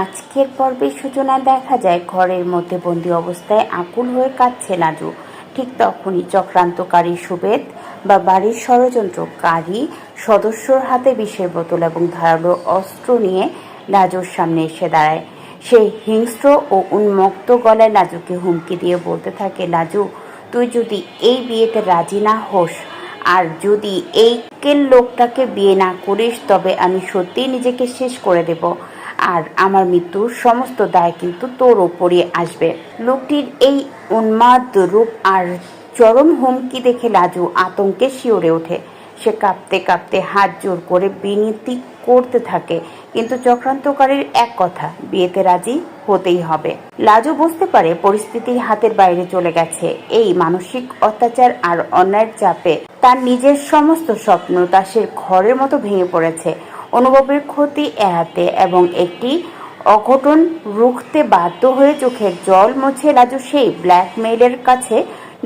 আজকের পর্বের সূচনায় দেখা যায় ঘরের মধ্যে বন্দি অবস্থায় আকুল হয়ে কাঁদছে লাজু। ঠিক তখনই চক্রান্তকারী সুবেদ বা বাড়ির ষড়যন্ত্রকারী সদস্যর হাতে বিষের বোতল এবং ধারালো অস্ত্র নিয়ে লাজুর সামনে এসে দাঁড়ায়। সে হিংস্র ও উন্মত্ত গলায় লাজুকে হুমকি দিয়ে বলতে থাকে, লাজু, তুই যদি এই বিয়েতে রাজি না হোস আর যদি এই লোকটাকে বিয়ে না করিস তবে আমি সত্যিই নিজেকে শেষ করে দেব, আর আমার মৃত্যুর সমস্ত দায় কিন্তু তোর ওপরই আসবে। লোকটির এই উন্মাদ রূপ আর চরম হুমকি দেখে লাজু আতঙ্কে শিউরে ওঠে। সে কাঁপতে কাঁপতে হাত জোর করে বিনতি করতে থাকে, কিন্তু চক্রান্তকারীর এক কথা, বিয়েতে রাজি হতেই হবে। লাজু বুঝতে পারে পরিস্থিতির হাতের বাইরে চলে গেছে। এই মানসিক অত্যাচার আর অন্যায়ের চাপে তার নিজের সমস্ত স্বপ্ন তাসের ঘরের মতো ভেঙে পড়েছে। অনুভবের ক্ষতি এড়াতে এবং একটি অঘটন রুখতে বাধ্য হয়ে চোখের জল মুছে লাজু সেই ব্ল্যাকমেইলের কাছে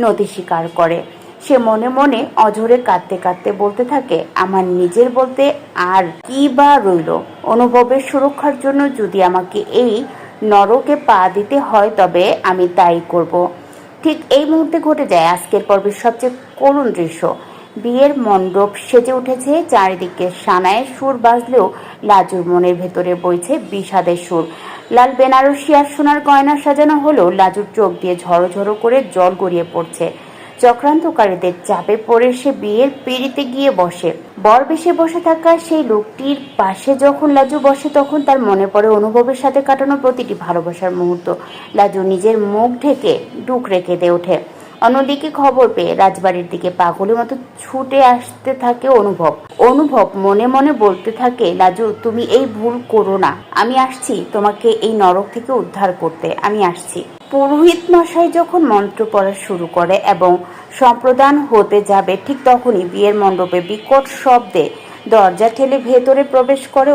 নতি স্বীকার করে। সে মনে মনে অঝরে কাঁদতে কাঁদতে বলতে থাকে, আমার নিজের বলতে আর কি বা রইল। অনুভবের সুরক্ষার জন্য যদি আমাকে এই নরকে পা দিতে হয় তবে আমি তাই করব। ঠিক এই মুহূর্তে ঘটে যায় আজকের পর্বের সবচেয়ে করুণ দৃশ্য। বিয়ের মণ্ডপ সেজে উঠেছে, চারিদিকে সানায় সুর বাজলেও লাজুর মনের ভেতরে বইছে বিষাদের সুর। লাল বেনারসি আর সোনার গয়না সাজানো হলেও লাজুর চোখ দিয়ে ঝড়ো ঝড়ো করে জল গড়িয়ে পড়ছে। চক্রান্তকারীদের চাপে পড়ে সে বিয়ের পিঁড়িতে গিয়ে বসে। বর বেশে বসে থাকা সেই লোকটির পাশে যখন লাজু বসে তখন তার মনে পড়ে অনুভবের সাথে কাটানো প্রতিটি ভালোবাসার মুহূর্ত। লাজু নিজের মুখ ঢেকে ডুকরে কেঁদে ওঠে। অন্যদিকে খবর পেয়ে রাজবাড়ির দিকে পাগলের মতো ছুটে আসতে থাকে অনুভব মনে মনে বলতে থাকে, লাজু, তুমি এই ভুল করো না, আমি আসছি তোমাকে এই নরক থেকে উদ্ধার করতে, আমি আসছি। পুরোহিত মশাই যখন মন্ত্র পড়া শুরু করে এবং সম্প্রদান হতে যাবে ঠিক তখনই বিয়ের মণ্ডপে বিকট শব্দে দরজা ঠেলে ভেতরে প্রবেশ করে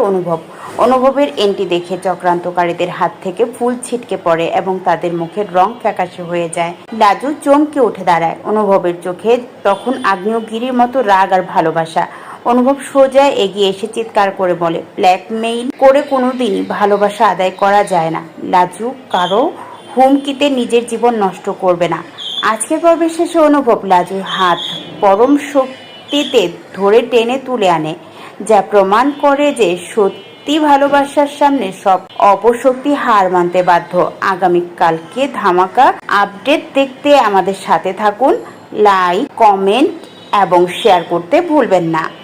অনুভবের এন্ট্রি দেখে চক্রান্তকারীদের হাত থেকে ফুল ছিটকে পড়ে এবং তাদের মুখের রং ফ্যাকাশে হয়ে যায়। লাজু চমকে উঠে দাঁড়ায়। অনুভবের চোখে তখন আগ্নেয়গিরির মতো রাগ আর ভালোবাসা। অনুভব সোজা এগিয়ে এসে চিৎকার করে বলে, ব্ল্যাকমেইল করে কোনোদিনই ভালোবাসা আদায় করা যায় না। লাজু কারো হুমকিতে নিজের জীবন নষ্ট করবে না। আজকের পর্বের শেষে অনুভব লাজুর হাত পরম শক্তিতে ধরে টেনে তুলে আনে, যা প্রমাণ করে যে সত্যি ভালোবাসার সামনে সব অপশক্তি হার মানতে বাধ্য। আগামীকালকে ধামাকা আপডেট দেখতে আমাদের সাথে থাকুন। লাইক, কমেন্ট এবং শেয়ার করতে ভুলবেন না।